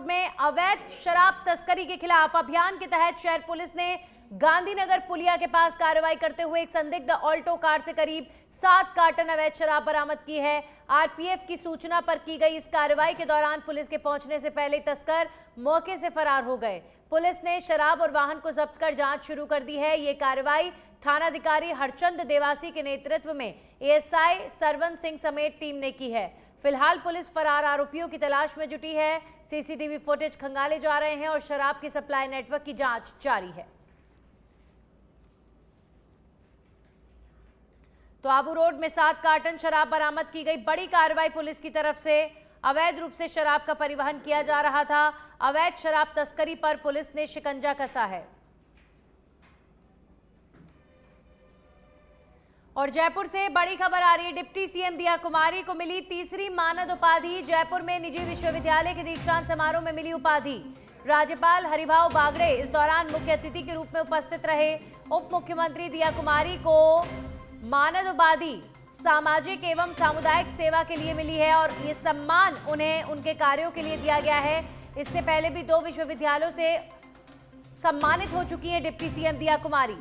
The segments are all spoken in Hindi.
रोड में अवैध शराब तस्करी के खिलाफ अभियान के तहत शहर पुलिस ने गांधीनगर पुलिया के पास कार्रवाई करते हुए एक संदिग्ध ऑल्टो कार से करीब 7 कार्टन अवैध शराब बरामद की है। आरपीएफ की सूचना पर की गई इस कार्रवाई के दौरान पुलिस के पहुंचने से पहले तस्कर मौके से फरार हो गए। पुलिस ने शराब और वाहन को जब्त कर जांच शुरू कर दी है। ये कार्रवाई थानाधिकारी हरचंद देवासी के नेतृत्व में एएसआई सरवन सिंह समेत टीम ने की है। फिलहाल पुलिस फरार आरोपियों की तलाश में जुटी है। सीसीटीवी फुटेज खंगाले जा रहे हैं और शराब की सप्लाई नेटवर्क की जांच जारी है। तो आबू रोड में 7 कार्टन शराब बरामद की गई। बड़ी कार्रवाई पुलिस की तरफ से। अवैध रूप से शराब का परिवहन किया जा रहा था। अवैध शराब तस्करी पर पुलिस ने शिकंजा कसा है। और जयपुर से बड़ी खबर आ रही है। डिप्टी सीएम दिया कुमारी को मिली तीसरी मानद उपाधि। जयपुर में निजी विश्वविद्यालय के दीक्षांत समारोह में मिली उपाधि। राज्यपाल हरिभाऊ बागड़े इस दौरान मुख्य अतिथि के रूप में उपस्थित रहे। उप मुख्यमंत्री दिया कुमारी को मानद उपाधि सामाजिक एवं सामुदायिक सेवा के लिए मिली है और ये सम्मान उन्हें उनके कार्यों के लिए दिया गया है। इससे पहले भी 2 विश्वविद्यालयों से सम्मानित हो चुकी हैं डिप्टी सीएम दिया कुमारी।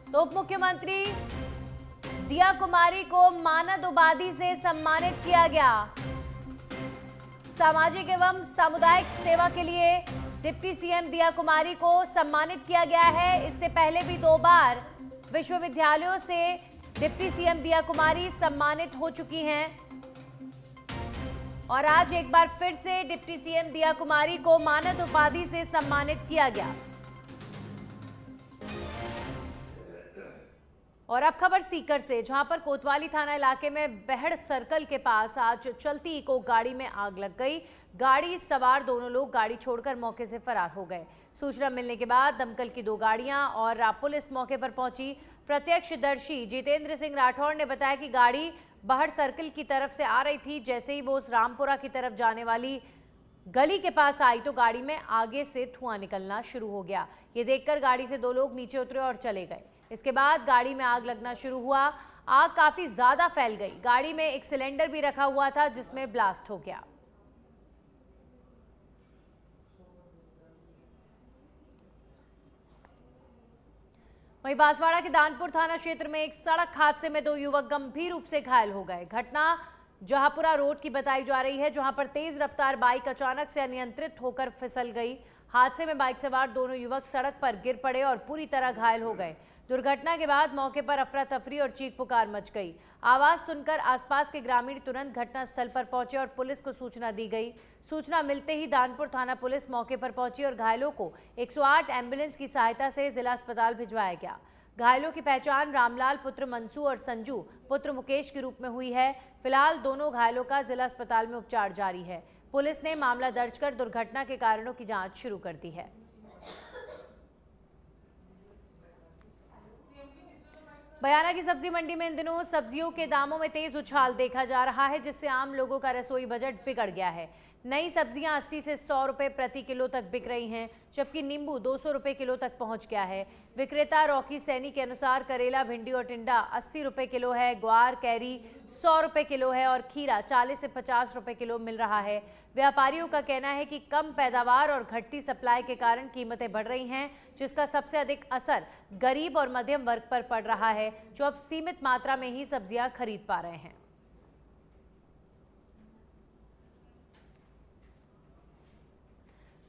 तो उप मुख्यमंत्री दिया कुमारी को मानद उपाधि से सम्मानित किया गया। सामाजिक एवं सामुदायिक सेवा के लिए डिप्टी सीएम दिया कुमारी को सम्मानित किया गया है। इससे पहले भी 2 बार विश्वविद्यालयों से डिप्टी सीएम दिया कुमारी सम्मानित हो चुकी हैं और आज एक बार फिर से डिप्टी सीएम दिया कुमारी को मानद उपाधि से सम्मानित किया गया। और अब खबर सीकर से, जहां पर कोतवाली थाना इलाके में बेहड़ सर्कल के पास आज चलती इको गाड़ी में आग लग गई। गाड़ी सवार दोनों लोग गाड़ी छोड़कर मौके से फरार हो गए। सूचना मिलने के बाद दमकल की 2 गाड़ियां और पुलिस मौके पर पहुंची। प्रत्यक्षदर्शी जितेंद्र सिंह राठौड़ ने बताया कि गाड़ी बहड़ सर्कल की तरफ से आ रही थी। जैसे ही वो उस रामपुरा की तरफ जाने वाली गली के पास आई तो गाड़ी में आगे से धुआं निकलना शुरू हो गया। ये देखकर गाड़ी से 2 लोग नीचे उतरे और चले गए। इसके बाद गाड़ी में आग लगना शुरू हुआ। आग काफी ज्यादा फैल गई। गाड़ी में एक सिलेंडर भी रखा हुआ था जिसमें ब्लास्ट हो गया। वहीं बांसवाड़ा के दानपुर थाना क्षेत्र में एक सड़क हादसे में 2 युवक गंभीर रूप से घायल हो गए। घटना जहापुरा रोड की बताई जा रही है, जहां पर तेज रफ्तार बाइक अचानक से अनियंत्रित होकर फिसल गई। हादसे में बाइक सवार दोनों युवक सड़क पर गिर पड़े और पूरी तरह घायल हो गए। दुर्घटना के बाद मौके पर अफरा तफरी और चीख पुकार मच गई। आवाज सुनकर आसपास के ग्रामीण तुरंत घटनास्थल पर पहुंचे और पुलिस को सूचना दी गई। सूचना मिलते ही दानपुर थाना पुलिस मौके पर पहुंची और घायलों को 108 एम्बुलेंस की सहायता से जिला अस्पताल भिजवाया गया। घायलों की पहचान रामलाल पुत्र मंसू और संजू पुत्र मुकेश के रूप में हुई है। फिलहाल दोनों घायलों का जिला अस्पताल में उपचार जारी है। पुलिस ने मामला दर्ज कर दुर्घटना के कारणों की जांच शुरू कर दी है। बयाना की सब्जी मंडी में इन दिनों सब्जियों के दामों में तेज उछाल देखा जा रहा है, जिससे आम लोगों का रसोई बजट बिगड़ गया है। नई सब्जियां 80 से 100 रुपए प्रति किलो तक बिक रही हैं, जबकि नींबू 200 रुपए किलो तक पहुंच गया है। विक्रेता रॉकी सैनी के अनुसार करेला, भिंडी और टिंडा 80 रुपए किलो है, ग्वार, कैरी 100 रुपए किलो है और खीरा 40 से 50 रुपए किलो मिल रहा है। व्यापारियों का कहना है कि कम पैदावार और घटती सप्लाई के कारण कीमतें बढ़ रही हैं, जिसका सबसे अधिक असर गरीब और मध्यम वर्ग पर पड़ रहा है, जो अब सीमित मात्रा में ही सब्जियां खरीद पा रहे हैं।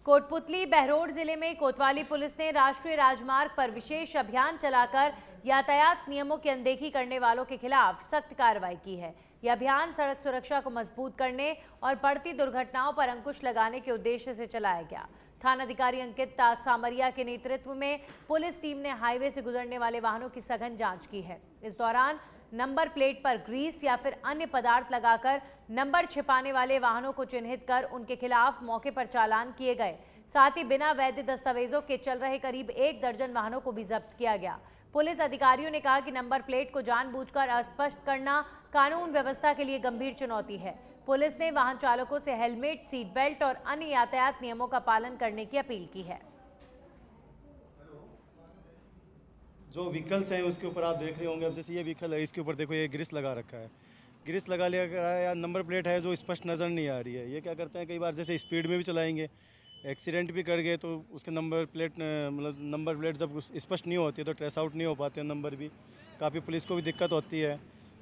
कोटपुतली बहरोड जिले में कोतवाली पुलिस ने राष्ट्रीय राजमार्ग पर विशेष अभियान चलाकर यातायात नियमों की अनदेखी करने वालों के खिलाफ सख्त कार्रवाई की है। यह अभियान सड़क सुरक्षा को मजबूत करने और बढ़ती दुर्घटनाओं पर अंकुश लगाने के उद्देश्य से चलाया गया। थानाधिकारी अंकित सामरिया के नेतृत्व में पुलिस टीम ने हाईवे से गुजरने वाले वाहनों की सघन जांच की है। इस दौरान नंबर प्लेट पर ग्रीस या फिर अन्य पदार्थ लगाकर नंबर छिपाने वाले वाहनों को चिन्हित कर उनके खिलाफ मौके पर चालान किए गए। साथ ही बिना वैध दस्तावेजों के चल रहे करीब 1 दर्जन वाहनों को भी जब्त किया गया। पुलिस अधिकारियों ने कहा कि नंबर प्लेट को जानबूझकर अस्पष्ट करना कानून व्यवस्था के लिए गंभीर चुनौती है। पुलिस ने वाहन चालकों से हेलमेट, सीट बेल्ट और अन्य यातायात नियमों का पालन करने की अपील की है। जो व्हीकल्स हैं उसके ऊपर आप देख रहे होंगे, अब जैसे ये व्हीकल है, इसके ऊपर देखो ये ग्रीस लगा रखा है। ग्रीस लगा लिया गया है या नंबर प्लेट है जो स्पष्ट नज़र नहीं आ रही है। ये क्या करते हैं, कई बार जैसे स्पीड में भी चलाएंगे, एक्सीडेंट भी कर गए तो उसके नंबर प्लेट मतलब नंबर प्लेट जब स्पष्ट नहीं होती है तो ट्रेस आउट नहीं हो पाते हैं नंबर भी, काफ़ी पुलिस को भी दिक्कत होती है।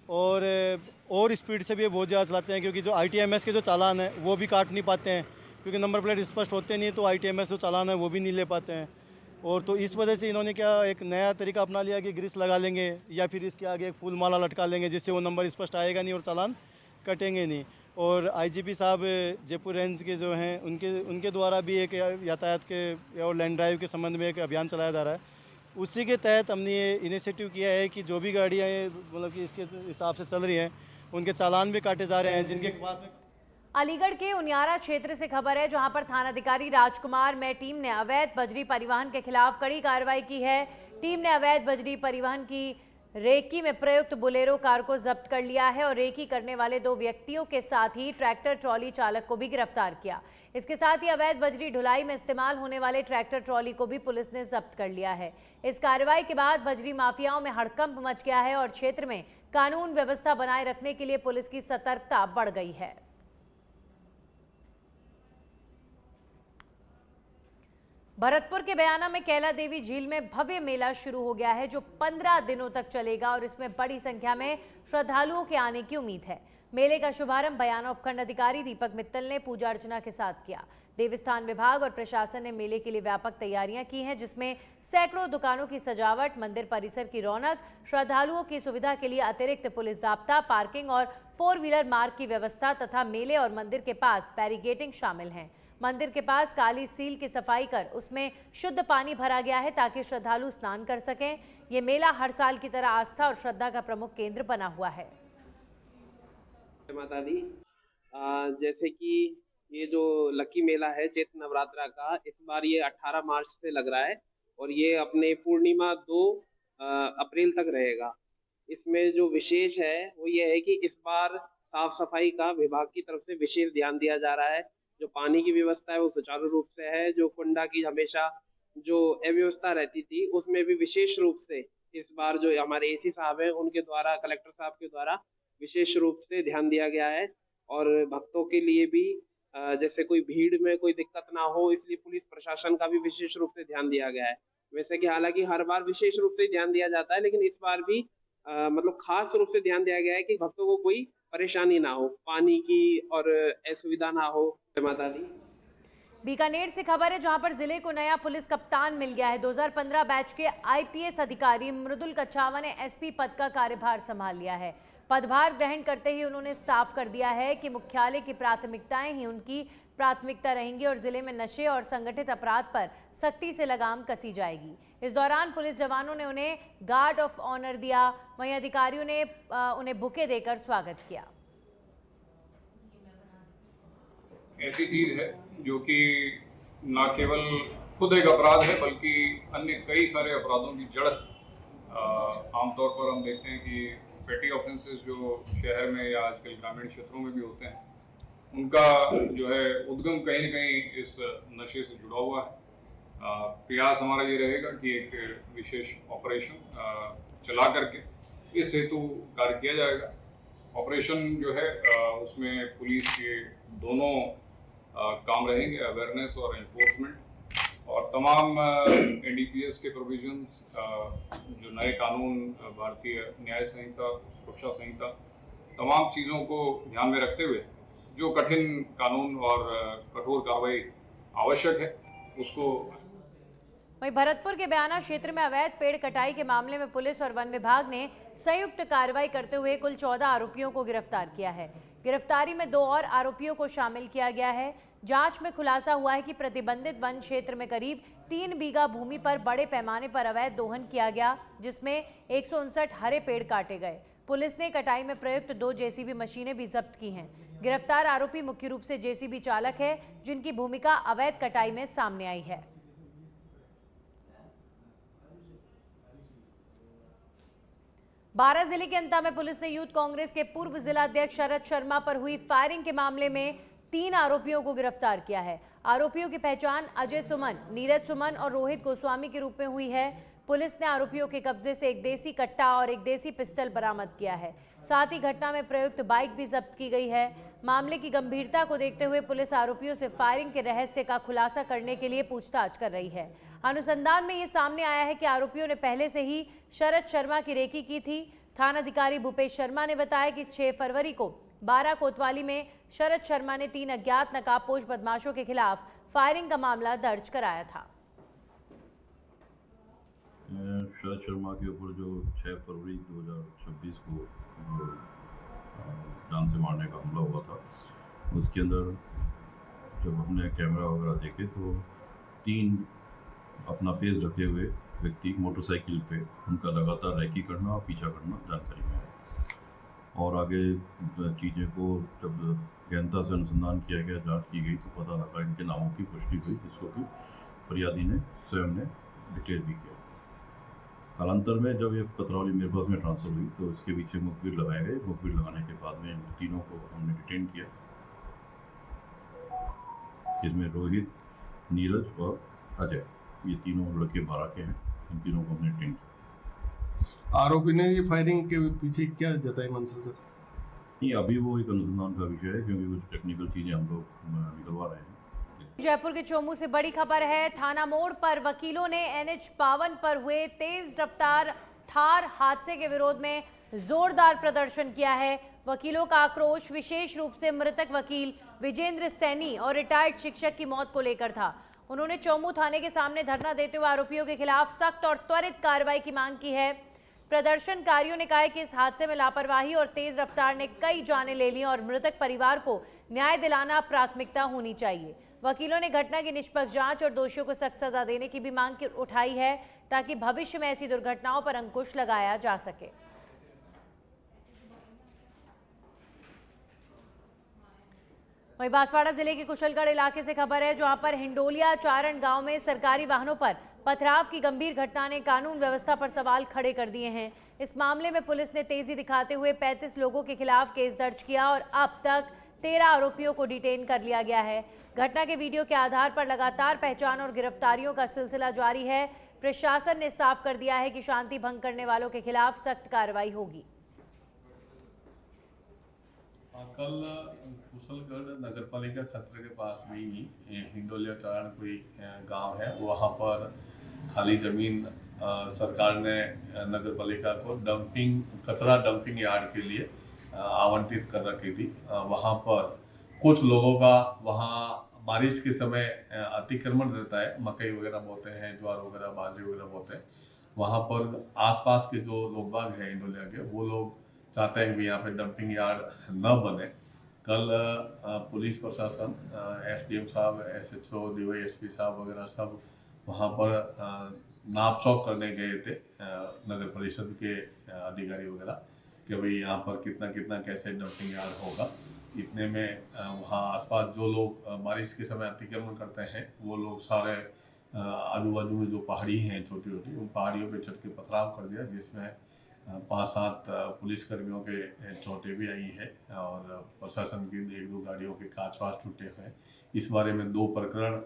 और स्पीड से भी बहुत ज़्यादा चलाते हैं, क्योंकि जो ITMS के जो चालान है वो भी काट नहीं पाते हैं, क्योंकि नंबर प्लेट स्पष्ट होते नहीं है तो ITMS जो चालान है वो भी नहीं ले पाते हैं। और तो इस वजह से इन्होंने क्या एक नया तरीका अपना लिया कि ग्रीस लगा लेंगे या फिर इसके आगे एक फूल माला लटका लेंगे, जिससे वो नंबर स्पष्ट आएगा नहीं और चालान कटेंगे नहीं। और IGP साहब जयपुर रेंज के जो हैं उनके द्वारा भी एक यातायात के और लैंड ड्राइव के संबंध में एक अभियान चलाया जा रहा है। उसी के तहत हमने ये इनिशिएटिव किया है कि जो भी गाड़ियाँ मतलब कि इसके हिसाब से चल रही हैं उनके चालान भी काटे जा रहे हैं, जिनके पास में। अलीगढ़ के उनियारा क्षेत्र से खबर है, जहां पर थानाधिकारी राजकुमार में टीम ने अवैध बजरी परिवहन के खिलाफ कड़ी कार्रवाई की है। टीम ने अवैध बजरी परिवहन की रेकी में प्रयुक्त बोलेरो कार को जब्त कर लिया है और रेकी करने वाले 2 व्यक्तियों के साथ ही ट्रैक्टर ट्रॉली चालक को भी गिरफ्तार किया। इसके साथ ही अवैध बजरी ढुलाई में इस्तेमाल होने वाले ट्रैक्टर ट्रॉली को भी पुलिस ने जब्त कर लिया है। इस कार्रवाई के बाद बजरी माफियाओं में हड़कंप मच गया है और क्षेत्र में कानून व्यवस्था बनाए रखने के लिए पुलिस की सतर्कता बढ़ गई है। भरतपुर के बयाना में कैला देवी झील में भव्य मेला शुरू हो गया है, जो 15 दिनों तक चलेगा और इसमें बड़ी संख्या में श्रद्धालुओं के आने की उम्मीद है। मेले का शुभारंभ बयाना उपखंड अधिकारी दीपक मित्तल ने पूजा अर्चना के साथ किया। देवस्थान विभाग और प्रशासन ने मेले के लिए व्यापक तैयारियां की हैं, जिसमें सैकड़ों दुकानों की सजावट, मंदिर परिसर की रौनक, श्रद्धालुओं की सुविधा के लिए अतिरिक्त पुलिस जाब्ता, पार्किंग और 4 व्हीलर मार्ग की व्यवस्था तथा मेले और मंदिर के पास बैरिकेडिंग शामिल हैं। मंदिर के पास काली सील की सफाई कर उसमें शुद्ध पानी भरा गया है ताकि श्रद्धालु स्नान कर सकें। ये मेला हर साल की तरह आस्था और श्रद्धा का प्रमुख केंद्र बना हुआ है। माता दी, जैसे कि ये जो लकी मेला है चैत्र नवरात्रा का, इस बार ये 18 मार्च से लग रहा है और ये अपने पूर्णिमा 2 अप्रैल तक रहेगा। इसमें जो विशेष है वो ये है कि इस बार साफ सफाई का विभाग की तरफ से विशेष ध्यान दिया जा रहा है। जो पानी की व्यवस्था है वो सुचारू रूप से है। जो कुंडा की हमेशा जो अव्यवस्था रहती थी उसमें भी विशेष रूप से इस बार जो हमारे AC साहब हैं उनके द्वारा, कलेक्टर साहब के द्वारा विशेष रूप से ध्यान दिया गया है। और भक्तों के लिए भी जैसे कोई भीड़ में कोई दिक्कत ना हो, इसलिए पुलिस प्रशासन का भी विशेष रूप से ध्यान दिया गया है। वैसे कि हालांकि हर बार विशेष रूप से ध्यान दिया जाता है, लेकिन इस बार भी मतलब खास रूप से ध्यान दिया गया है कि भक्तों को कोई परेशानी ना हो, पानी की और असुविधा ना हो। माता दी, बीकानेर से खबर है, जहां पर जिले को नया पुलिस कप्तान मिल गया है। 2015 बैच के IPS अधिकारी मृदुल कच्छावा ने SP पद का कार्यभार संभाल लिया है। पदभार ग्रहण करते ही उन्होंने साफ कर दिया है कि मुख्यालय की प्राथमिकताएं ही उनकी प्राथमिकता रहेंगी और जिले में नशे और संगठित अपराध पर सख्ती से लगाम कसी जाएगी। इस दौरान पुलिस जवानों ने उन्हें गार्ड ऑफ ऑनर दिया, वहीं अधिकारियों ने उन्हें बुके देकर स्वागत किया। ऐसी चीज है जो कि न केवल खुद एक अपराध है बल्कि अन्य कई सारे अपराधों की जड़ आमतौर पर हम देखते हैं कि पेटी ऑफेंसेस जो शहर में या आजकल ग्रामीण क्षेत्रों में भी होते हैं, उनका जो है उद्गम कहीं न कहीं इस नशे से जुड़ा हुआ है। प्रयास हमारा ये रहेगा कि एक विशेष ऑपरेशन चला करके इस हेतु कार्य किया जाएगा। ऑपरेशन जो है उसमें पुलिस के दोनों काम रहेंगे, अवेयरनेस और एनफोर्समेंट, और तमाम NDPS के प्रोविजंस, जो नए कानून, भारतीय न्याय संहिता, सुरक्षा संहिता, तमाम चीज़ों को ध्यान में रखते हुए जो कठिन कानून और कठोर कार्रवाई आवश्यक है उसको। वहीं भरतपुर के बयाना क्षेत्र में अवैध पेड़ कटाई के मामले में पुलिस और वन विभाग ने संयुक्त कार्रवाई करते हुए कुल 14 आरोपियों को गिरफ्तार किया है। गिरफ्तारी में 2 और आरोपियों को शामिल किया गया है। जांच में खुलासा हुआ है कि प्रतिबंधित वन क्षेत्र में करीब 3 बीघा भूमि पर बड़े पैमाने पर अवैध दोहन किया गया, जिसमें 159 हरे पेड़ काटे गए। पुलिस ने कटाई में प्रयुक्त 2 JCB मशीनें भी जब्त की हैं। गिरफ्तार आरोपी मुख्य रूप से JCB चालक है, जिनकी भूमिका अवैध कटाई में सामने आई है। बारां जिले के अंता में पुलिस ने यूथ कांग्रेस के पूर्व जिलाध्यक्ष शरद शर्मा पर हुई फायरिंग के मामले में 3 आरोपियों को गिरफ्तार किया है। आरोपियों की पहचान अजय सुमन, नीरज सुमन और रोहित गोस्वामी के रूप में हुई है। पुलिस ने आरोपियों के कब्जे से एक देसी कट्टा और एक देसी पिस्टल बरामद किया है। साथ ही घटना में प्रयुक्त बाइक भी जब्त की गई है। मामले की गंभीरता को देखते हुए पुलिस आरोपियों से फायरिंग के रहस्य का खुलासा करने के लिए पूछताछ कर रही है। अनुसंधान में ये सामने आया है कि आरोपियों ने पहले से ही शरद शर्मा की रेकी की थी। थानाधिकारी भूपेश शर्मा ने बताया कि 6 फरवरी को 12 कोतवाली में शरद शर्मा ने 3 अज्ञात नकाबपोश बदमाशों के खिलाफ फायरिंग का मामला दर्ज कराया था। शरद शर्मा के ऊपर जो 6 फरवरी 2026 को जान से मारने का हमला हुआ था, उसके अंदर जब हमने कैमरा वगैरह देखे तो 3 अपना फेस ढके हुए व्यक्ति मोटरसाइकिल पे उनका लगातार रैकी करना और पीछा करना जानकारी में आया। और आगे चीज़ें को जब गहनता से अनुसंधान किया गया, जांच की गई, तो पता लगा इनके नामों की पुष्टि हुई, जिसको कि फरियादी ने स्वयं ने डिटेल भी किया। कालांतर में जब ये पथरौली मेरे पास में ट्रांसफ़र हुई तो इसके पीछे मुखबिर लगाए गए। मुखबिर लगाने के बाद में इन तीनों को हमने डिटेन किया, जिसमें रोहित, नीरज और अजय, ये तीनों लड़के 12 के हैं। इन तीनों को हमने डिटेन किया। आरोपी ने ये फायरिंग के पीछे क्या जताई मंशा सर? नहीं, अभी वो एक अनुसंधान का विषय है, क्योंकि कुछ टेक्निकल चीज़ें हम लोग निकलवा रहे हैं। जयपुर के चोमू से बड़ी खबर है। थाना मोड़ पर वकीलों ने NH-52 पर हुए तेज रफ्तार थार हादसे के विरोध में जोरदार प्रदर्शन किया है। वकीलों का आक्रोश विशेष रूप से मृतक वकील विजेंद्र सैनी और रिटायर्ड शिक्षक की मौत को लेकर था। उन्होंने चोमू थाने के सामने धरना देते हुए आरोपियों के खिलाफ सख्त और त्वरित कार्रवाई की मांग की है। प्रदर्शनकारियों ने कहा है कि इस हादसे में लापरवाही और तेज रफ्तार ने कई जानें ले ली और मृतक परिवार को न्याय दिलाना प्राथमिकता होनी चाहिए। वकीलों ने घटना की निष्पक्ष जांच और दोषियों को सख्त सजा देने की भी मांग उठाई है, ताकि भविष्य में ऐसी दुर्घटनाओं पर अंकुश लगाया जा सके। वहीं बांसवाड़ा जिले के कुशलगढ़ इलाके से खबर है, जहां पर हिंडोलिया चारण गांव में सरकारी वाहनों पर पथराव की गंभीर घटना ने कानून व्यवस्था पर सवाल खड़े कर दिए हैं। इस मामले में पुलिस ने तेजी दिखाते हुए 35 लोगों के खिलाफ केस दर्ज किया और अब तक 13 आरोपियों को डिटेन कर लिया गया है। घटना के वीडियो के आधार पर लगातार पहचान और गिरफ्तारियों का सिलसिला जारी है। प्रशासन ने साफ कर दिया है कि शांति भंग करने वालों के खिलाफ सख्त कार्रवाई होगी। कल कुशलगढ़ नगर पालिका क्षेत्र के पास में ही हिंडोलिया चारण कोई गांव है, वहां पर खाली जमीन सरकार ने नगर पालिका को कचरा डंपिंग यार्ड के लिए आवंटित कर रखी थी। वहां पर कुछ लोगों का वहां बारिश के समय अतिक्रमण रहता है, मकई वगैरह बोते हैं, ज्वार वगैरह, बाजरे वगैरह बोते हैं। वहां पर आसपास के जो लोग बाग हैं हिंडोलिया के, वो लोग चाहते हैं कि यहाँ पे डंपिंग यार्ड न बने। कल पुलिस प्रशासन, SDM साहब, SHO, DYSP साहब वगैरह सब वहाँ पर नाप चौक करने गए थे, नगर परिषद के अधिकारी वगैरह, कि भाई यहाँ पर कितना कितना कैसे डंपिंग यार्ड होगा। इतने में वहाँ आसपास जो लोग बारिश के समय अतिक्रमण करते हैं, वो लोग सारे आजू बाजू में जो पहाड़ी हैं छोटी छोटी, उन पहाड़ियों पे चढ़ के पथराव कर दिया, जिसमें 5-7 पुलिसकर्मियों के चोटें भी आई है और प्रशासन की 1-2 गाड़ियों के कांच वाच टूटे हुए हैं। इस बारे में 2 प्रकरण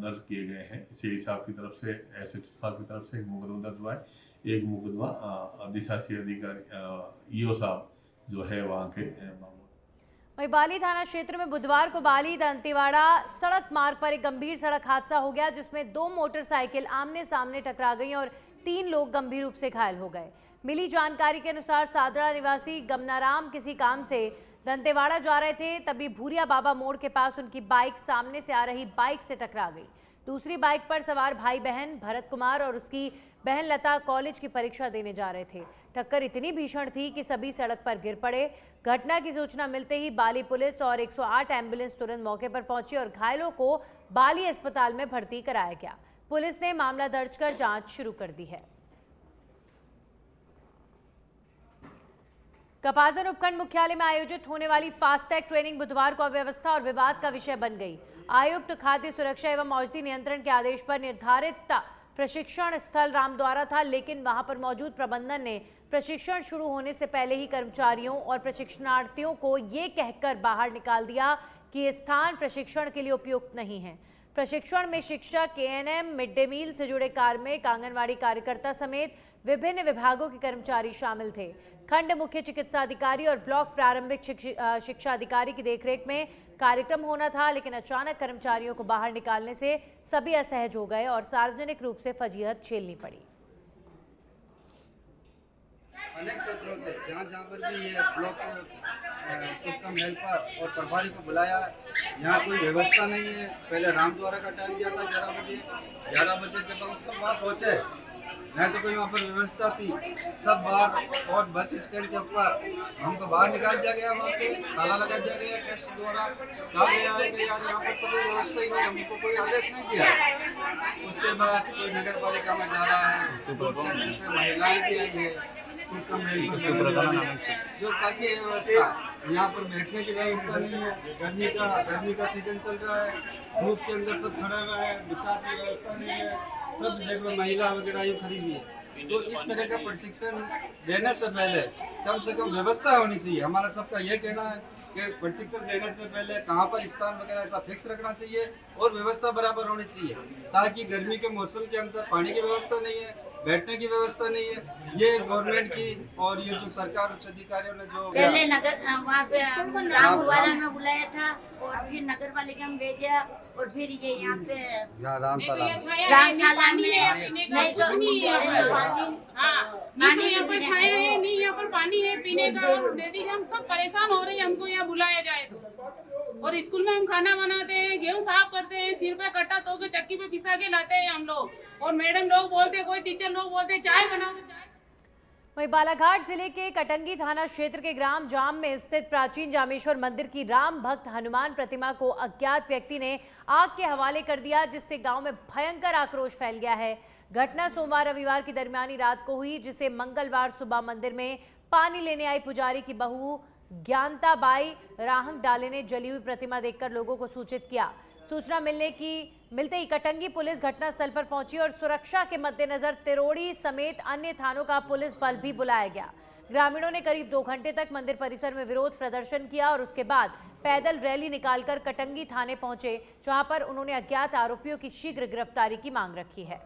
दर्ज किए गए हैं। CI साहब की तरफ से, SHO साहब की तरफ से एक मुकदमा दर्ज हुआ है। एक मुकदमा अधिशासी अधिकारी EO साहब जो है वहाँ के। वहीं बाली थाना क्षेत्र में बुधवार को बाली दंतेवाड़ा सड़क मार्ग पर एक गंभीर सड़क हादसा हो गया, जिसमें 2 मोटरसाइकिल आमने सामने टकरा गई और 3 लोग गंभीर रूप से घायल हो गए। मिली जानकारी के अनुसार सादड़ा निवासी गमनाराम किसी काम से दंतेवाड़ा जा रहे थे, तभी भूरिया बाबा मोड़ के पास उनकी बाइक सामने से आ रही बाइक से टकरा गई। दूसरी बाइक पर सवार भाई बहन भरत कुमार और उसकी बहन लता कॉलेज की परीक्षा देने जा रहे थे। टक्कर इतनी भीषण थी कि सभी सड़क पर गिर पड़े। घटना की सूचना मिलते ही बाली पुलिस और 108 एम्बुलेंस तुरंत मौके पर पहुंची और घायलों को बाली अस्पताल में भर्ती कराया गया। पुलिस ने मामला दर्ज कर जांच शुरू कर दी है। कपाजन उपखंड मुख्यालय में आयोजित होने वाली फास्टैग ट्रेनिंग बुधवार को अव्यवस्था और विवाद का विषय बन गई। आयुक्त खाद्य सुरक्षा एवं औषधि नियंत्रण के आदेश पर निर्धारित प्रशिक्षण स्थल रामद्वारा था, लेकिन वहां पर मौजूद प्रबंधन ने प्रशिक्षण शुरू होने से पहले ही कर्मचारियों और प्रशिक्षणार्थियों को ये कहकर बाहर निकाल दिया कि ये स्थान प्रशिक्षण के लिए उपयुक्त नहीं है। प्रशिक्षण में शिक्षक, एएनएम, मिड डे मील से जुड़े कार्मिक, आंगनवाड़ी कार्यकर्ता समेत विभिन्न विभागों के कर्मचारी शामिल थे। खंड मुख्य चिकित्सा अधिकारी और ब्लॉक प्रारंभिक शिक्षा अधिकारी की देखरेख में कार्यक्रम होना था, लेकिन अचानक कर्मचारियों को बाहर निकालने से सभी असहज हो गए और सार्वजनिक रूप से फजीहत झेलनी पड़ी। अनेक क्षेत्रों से जहाँ पर भी ये ब्लॉक उत्तम हेल्पर और प्रभारी को बुलाया, यहाँ कोई व्यवस्था नहीं है। पहले रामद्वारा का टाइम दिया था 11 बजे जब हम सब वहाँ पहुँचे, नहीं तो कोई वहाँ पर व्यवस्था थी। सब बाहर और बस स्टैंड के ऊपर हमको बाहर निकाल दिया गया, वहाँ से ताला लगा दिया गया ट्रस्ट द्वारा। कहा गया है कि यार यहाँ पर तो कोई व्यवस्था ही नहीं, हमको कोई आदेश नहीं दिया। उसके बाद कोई नगर पालिका में जा रहा है, क्षेत्र से महिलाएं भी आई है, जो ताकि व्यवस्था, यहाँ पर बैठने की व्यवस्था नहीं है। गर्मी का सीजन चल रहा है, धूप के अंदर सब खड़ा हुआ है, बिछा की व्यवस्था नहीं है, सब देखो महिला वगैरह यूँ खड़ी हुई है। तो इस तरह का प्रशिक्षण देने से पहले कम से कम व्यवस्था होनी चाहिए। हमारा सबका ये कहना है कि प्रशिक्षण देने से पहले कहाँ पर स्थान वगैरह ऐसा फिक्स रखना चाहिए और व्यवस्था बराबर होनी चाहिए, ताकि गर्मी के मौसम के अंदर पानी की व्यवस्था नहीं है, बैठने की व्यवस्था नहीं है। ये गवर्नमेंट की और ये जो सरकार उच्च अधिकारियों ने जो पहले नगर वहाँ पे रामद्वारा में बुलाया था और फिर नगर पालिका में भेजा और फिर ये यहाँ पे रामशाला में नहीं तो यहाँ पर छाया है, नहीं यहाँ पर पानी है पीने का, और लेडीज हम सब परेशान हो रही है, हमको यहाँ बुलाया जाए तो। और स्कूल में हम खाना बनाते हैं, गेहूँ साफ करते हैं, सिर पे कट्टा तो के चक्की पे पिसा के लाते हैं हम लोग, और मैडम लोग बोलते हैं, कोई टीचर लोग बोलते हैं चाय बनाओ तो चाय। वहीं बालाघाट जिले के कटंगी थाना क्षेत्र के ग्राम जाम में स्थित प्राचीन जामेश्वर मंदिर की राम भक्त हनुमान प्रतिमा को अज्ञात व्यक्ति ने आग के हवाले कर दिया, जिससे गांव में भयंकर आक्रोश फैल गया है। घटना सोमवार रविवार की दरमियानी रात को हुई, जिसे मंगलवार सुबह मंदिर में पानी लेने आई पुजारी की बहू ज्ञानता बाई राहंग डाले ने जली हुई प्रतिमा देखकर लोगों को सूचित किया। सूचना मिलते ही कटंगी पुलिस घटनास्थल पर पहुंची और सुरक्षा के मद्देनजर तिरोड़ी समेत अन्य थानों का पुलिस बल भी बुलाया गया। ग्रामीणों ने करीब 2 घंटे तक मंदिर परिसर में विरोध प्रदर्शन किया और उसके बाद पैदल रैली निकालकर कटंगी थाने पहुंचे, जहां पर उन्होंने अज्ञात आरोपियों की शीघ्र गिरफ्तारी की मांग रखी है।